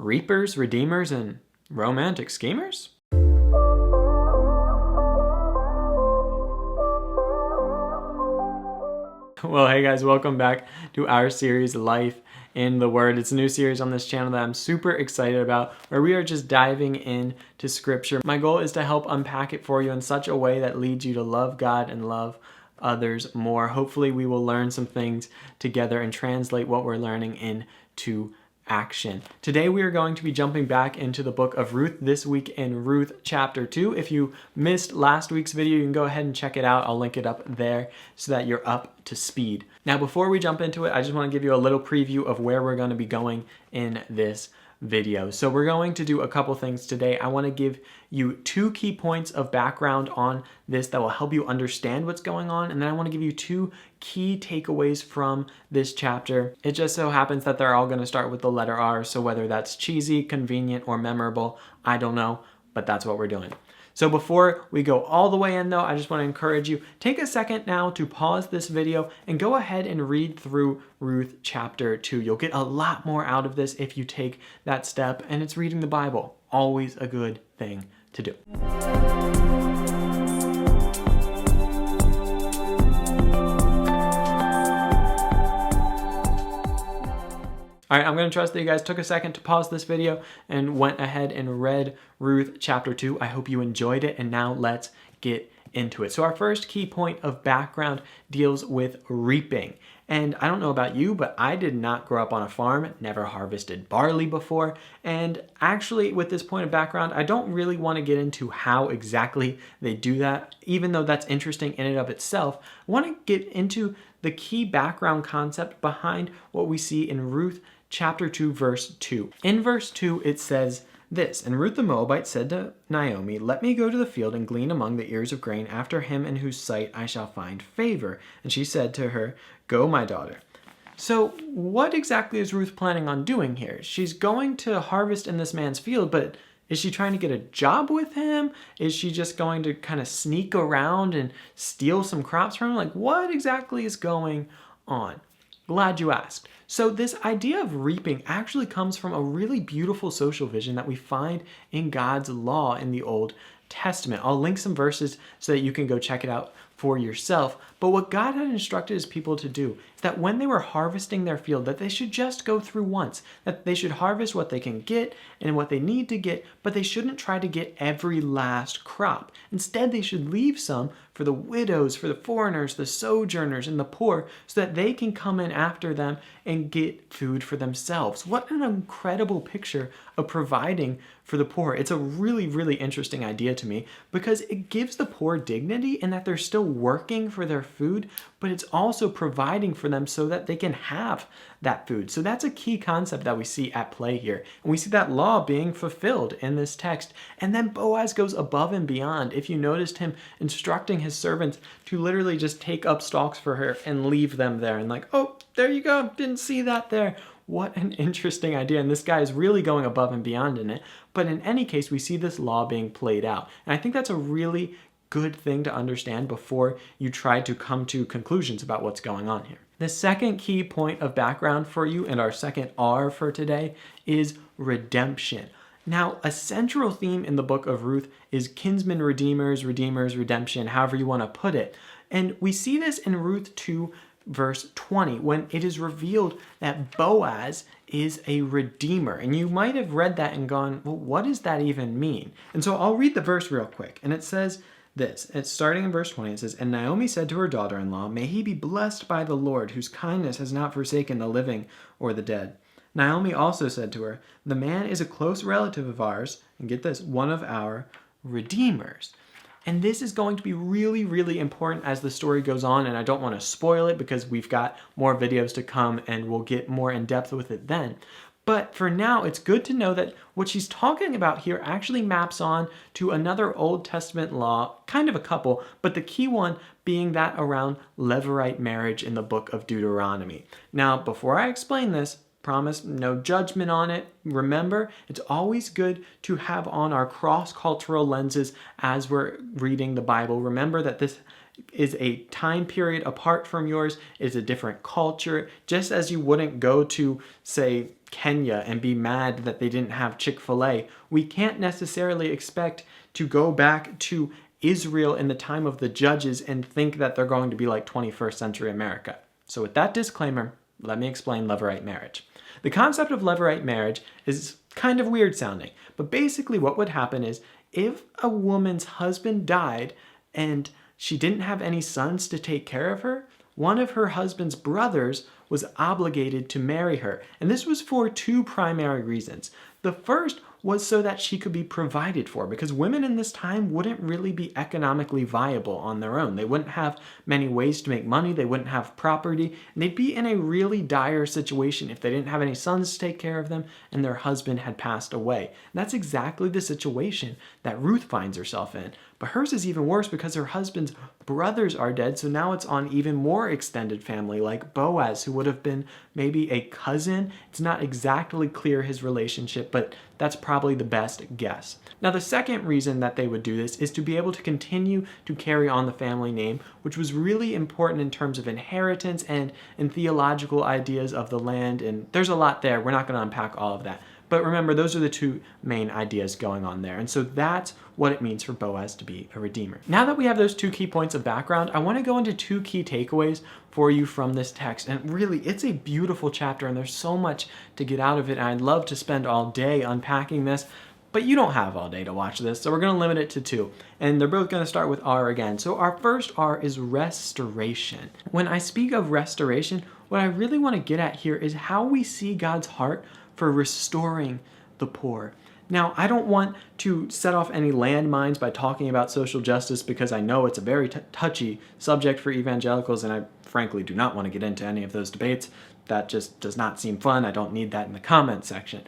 reapers, redeemers, and romantic schemers? Well, hey guys, welcome back to our series, Life in the Word. It's a new series on this channel that I'm super excited about, where we are just diving into Scripture. My goal is to help unpack it for you in such a way that leads you to love God and love others more. Hopefully, we will learn some things together and translate what we're learning into action. Today we are going to be jumping back into the book of Ruth, this week in Ruth chapter 2. If you missed last week's video, you can go ahead and check it out. I'll link it up there so that you're up to speed. Now, before we jump into it, I just want to give you a little preview of where we're going to be going in this video. So we're going to do a couple things today. I want to give you 2 key points of background on this that will help you understand what's going on, and then I want to give you 2 key takeaways from this chapter. It just so happens that they're all going to start with the letter R, so whether that's cheesy, convenient, or memorable, I don't know, but that's what we're doing. So before we go all the way in though, I just want to encourage you, take a second now to pause this video and go ahead and read through Ruth chapter 2. You'll get a lot more out of this if you take that step, and it's reading the Bible. Always a good thing to do. All right, I'm going to trust that you guys took a second to pause this video and went ahead and read Ruth chapter 2. I hope you enjoyed it, and now let's get into it. So our first key point of background deals with reaping. And I don't know about you, but I did not grow up on a farm, never harvested barley before. And actually, with this point of background, I don't really want to get into how exactly they do that, even though that's interesting in and of itself. I want to get into the key background concept behind what we see in Ruth chapter 2, verse 2. In verse 2, it says this: "And Ruth the Moabite said to Naomi, 'Let me go to the field and glean among the ears of grain after him in whose sight I shall find favor.' And she said to her, 'Go, my daughter.'" So what exactly is Ruth planning on doing here? She's going to harvest in this man's field, but is she trying to get a job with him? Is she just going to kind of sneak around and steal some crops from him? Like, what exactly is going on? Glad you asked. So this idea of reaping actually comes from a really beautiful social vision that we find in God's law in the Old Testament. I'll link some verses so that you can go check it out for yourself. But what God had instructed his people to do is that when they were harvesting their field, that they should just go through once, that they should harvest what they can get and what they need to get, but they shouldn't try to get every last crop. Instead, they should leave some for the widows, for the foreigners, the sojourners, and the poor, so that they can come in after them and get food for themselves. What an incredible picture of providing for the poor. It's a really, really interesting idea to me, because it gives the poor dignity in that they're still working for their food, but it's also providing for them so that they can have that food. So that's a key concept that we see at play here. And we see that law being fulfilled in this text. And then Boaz goes above and beyond. If you noticed him instructing his servants to literally just take up stalks for her and leave them there, and like, oh, there you go, didn't see that there. What an interesting idea. And this guy is really going above and beyond in it. But in any case, we see this law being played out. And I think that's a really good thing to understand before you try to come to conclusions about what's going on here. The second key point of background for you, and our second R for today, is redemption. Now, a central theme in the book of Ruth is kinsmen, redeemers, redemption, however you want to put it. And we see this in Ruth 2, verse 20, when it is revealed that Boaz is a redeemer. And you might have read that and gone, well, what does that even mean? And so I'll read the verse real quick. And it says this, it's starting in verse 20. It says, "And Naomi said to her daughter-in-law, 'May he be blessed by the Lord, whose kindness has not forsaken the living or the dead.' Naomi also said to her, 'The man is a close relative of ours,'" and get this, "'one of our redeemers.'" And this is going to be really, really important as the story goes on, and I don't want to spoil it because we've got more videos to come and we'll get more in depth with it then. But for now, it's good to know that what she's talking about here actually maps on to another Old Testament law, kind of a couple, but the key one being that around Levirate marriage in the book of Deuteronomy. Now, before I explain this, promise no judgment on it. Remember, it's always good to have on our cross-cultural lenses as we're reading the Bible. Remember that this is a time period apart from yours, is a different culture. Just as you wouldn't go to, say, Kenya and be mad that they didn't have Chick-fil-A. We can't necessarily expect to go back to Israel in the time of the judges and think that they're going to be like 21st century America. So with that disclaimer, let me explain Levirate marriage. The concept of Levirate marriage is kind of weird sounding, but basically what would happen is if a woman's husband died and she didn't have any sons to take care of her, one of her husband's brothers was obligated to marry her. And this was for two primary reasons. The first was so that she could be provided for, because women in this time wouldn't really be economically viable on their own. They wouldn't have many ways to make money, they wouldn't have property, and they'd be in a really dire situation if they didn't have any sons to take care of them and their husband had passed away. And that's exactly the situation that Ruth finds herself in. But hers is even worse because her husband's brothers are dead, so now it's on even more extended family like Boaz, who would have been maybe a cousin. It's not exactly clear his relationship, but that's probably the best guess. Now, the second reason that they would do this is to be able to continue to carry on the family name, which was really important in terms of inheritance and in theological ideas of the land. And there's a lot there. We're not going to unpack all of that. But remember, those are the two main ideas going on there. And so that's what it means for Boaz to be a redeemer. Now that we have those two key points of background, I want to go into two key takeaways for you from this text. And really, it's a beautiful chapter and there's so much to get out of it. And I'd love to spend all day unpacking this, but you don't have all day to watch this. So we're going to limit it to two. And they're both going to start with R again. So our first R is restoration. When I speak of restoration, what I really want to get at here is how we see God's heart for restoring the poor. Now, I don't want to set off any landmines by talking about social justice because I know it's a very touchy subject for evangelicals, and I frankly do not want to get into any of those debates. That just does not seem fun. I don't need that in the comment section.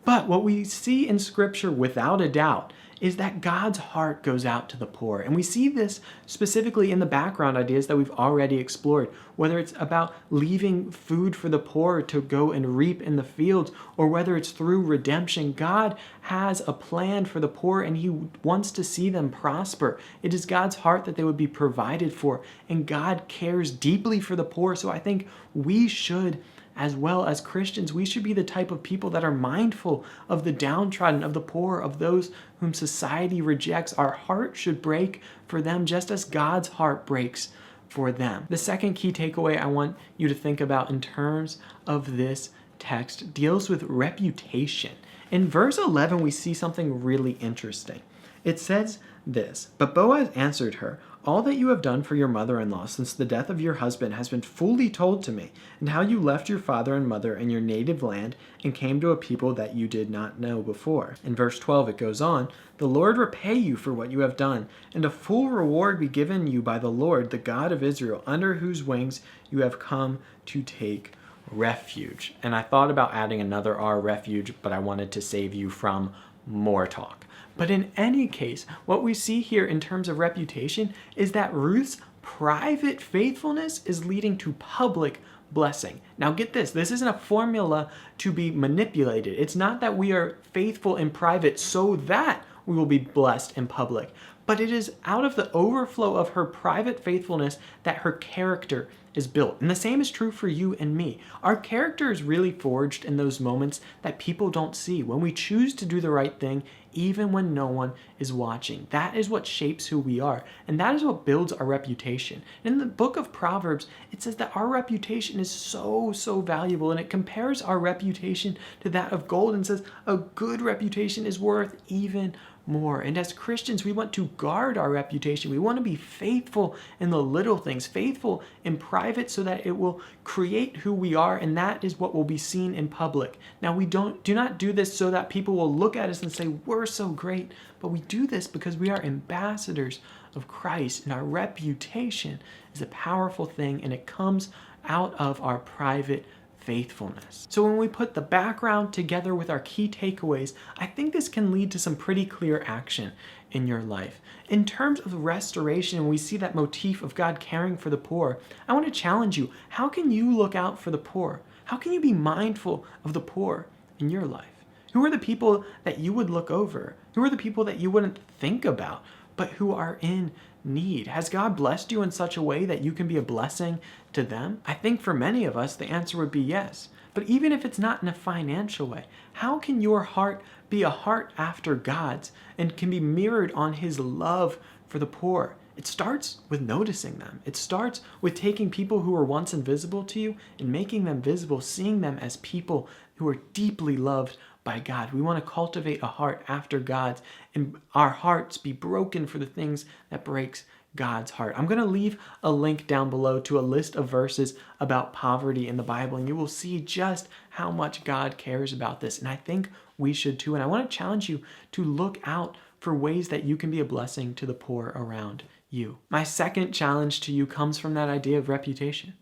But what we see in Scripture without a doubt is that God's heart goes out to the poor. And we see this specifically in the background ideas that we've already explored, whether it's about leaving food for the poor to go and reap in the fields, or whether it's through redemption. God has a plan for the poor and he wants to see them prosper. It is God's heart that they would be provided for, and God cares deeply for the poor. So I think we should, as well as Christians, we should be the type of people that are mindful of the downtrodden, of the poor, of those whom society rejects. Our heart should break for them just as God's heart breaks for them. The second key takeaway I want you to think about in terms of this text deals with reputation. In verse 11, we see something really interesting. It says this, "But Boaz answered her, 'All that you have done for your mother-in-law since the death of your husband has been fully told to me, and how you left your father and mother and your native land and came to a people that you did not know before.'" In verse 12 it goes on, "The Lord repay you for what you have done, and a full reward be given you by the Lord, the God of Israel, under whose wings you have come to take refuge." And I thought about adding another R, refuge, but I wanted to save you from more talk. But in any case, what we see here in terms of reputation is that Ruth's private faithfulness is leading to public blessing. Now get this isn't a formula to be manipulated. It's not that we are faithful in private so that we will be blessed in public, but it is out of the overflow of her private faithfulness that her character is built. And the same is true for you and me. Our character is really forged in those moments that people don't see, when we choose to do the right thing even when no one is watching. That is what shapes who we are, and that is what builds our reputation. In the book of Proverbs, it says that our reputation is so valuable, and it compares our reputation to that of gold and says a good reputation is worth even more. And as Christians, we want to guard our reputation. We want to be faithful in the little things, faithful in private, so that it will create who we are, and that is what will be seen in public. Now, we do not do this so that people will look at us and say, we're so great, but we do this because we are ambassadors of Christ, and our reputation is a powerful thing, and it comes out of our private faithfulness. So when we put the background together with our key takeaways, I think this can lead to some pretty clear action in your life. In terms of restoration, we see that motif of God caring for the poor. I want to challenge you. How can you look out for the poor? How can you be mindful of the poor in your life? Who are the people that you would look over? Who are the people that you wouldn't think about, but who are in need? Has God blessed you in such a way that you can be a blessing to them? I think for many of us, the answer would be yes. But even if it's not in a financial way, how can your heart be a heart after God's and can be mirrored on his love for the poor? It starts with noticing them. It starts with taking people who were once invisible to you and making them visible, seeing them as people who are deeply loved by God. We want to cultivate a heart after God's, and our hearts be broken for the things that breaks God's heart. I'm going to leave a link down below to a list of verses about poverty in the Bible, and you will see just how much God cares about this. And I think we should too. And I want to challenge you to look out for ways that you can be a blessing to the poor around you. My second challenge to you comes from that idea of reputation.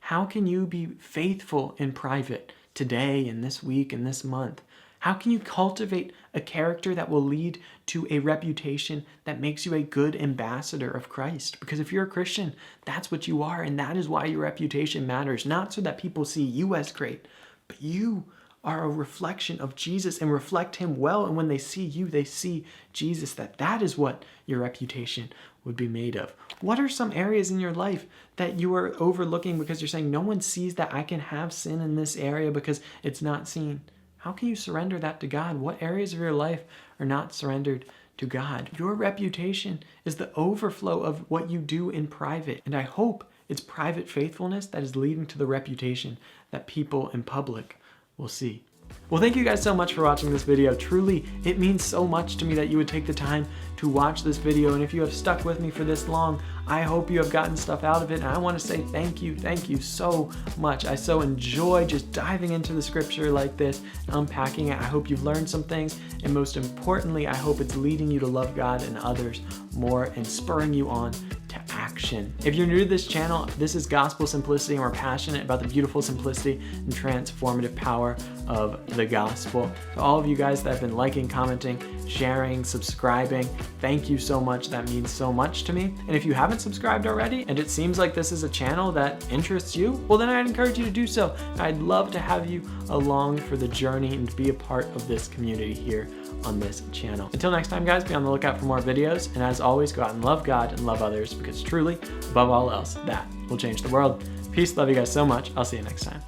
How can you be faithful in private today and this week and this month? How can you cultivate a character that will lead to a reputation that makes you a good ambassador of Christ? Because if you're a Christian, that's what you are, and that is why your reputation matters. Not so that people see you as great, but you are a reflection of Jesus and reflect him well. And when they see you, they see Jesus. That is what your reputation would be made of. What are some areas in your life that you are overlooking because you're saying, no one sees that I can have sin in this area because it's not seen? How can you surrender that to God? What areas of your life are not surrendered to God? Your reputation is the overflow of what you do in private. And I hope it's private faithfulness that is leading to the reputation that people in public will see. Well, thank you guys so much for watching this video. Truly, it means so much to me that you would take the time to watch this video. And if you have stuck with me for this long, I hope you have gotten stuff out of it. And I want to say thank you so much. I so enjoy just diving into the scripture like this and unpacking it. I hope you've learned some things. And most importantly, I hope it's leading you to love God and others more and spurring you on to action. If you're new to this channel, this is Gospel Simplicity, and we're passionate about the beautiful simplicity and transformative power of the gospel. To all of you guys that have been liking, commenting, sharing, subscribing, thank you so much. That means so much to me. And if you haven't subscribed already and it seems like this is a channel that interests you, well, then I'd encourage you to do so. I'd love to have you along for the journey and to be a part of this community here on this channel. Until next time, guys, be on the lookout for more videos. And as always, go out and love God and love others, because truly, above all else, that will change the world. Peace. Love you guys so much. I'll see you next time.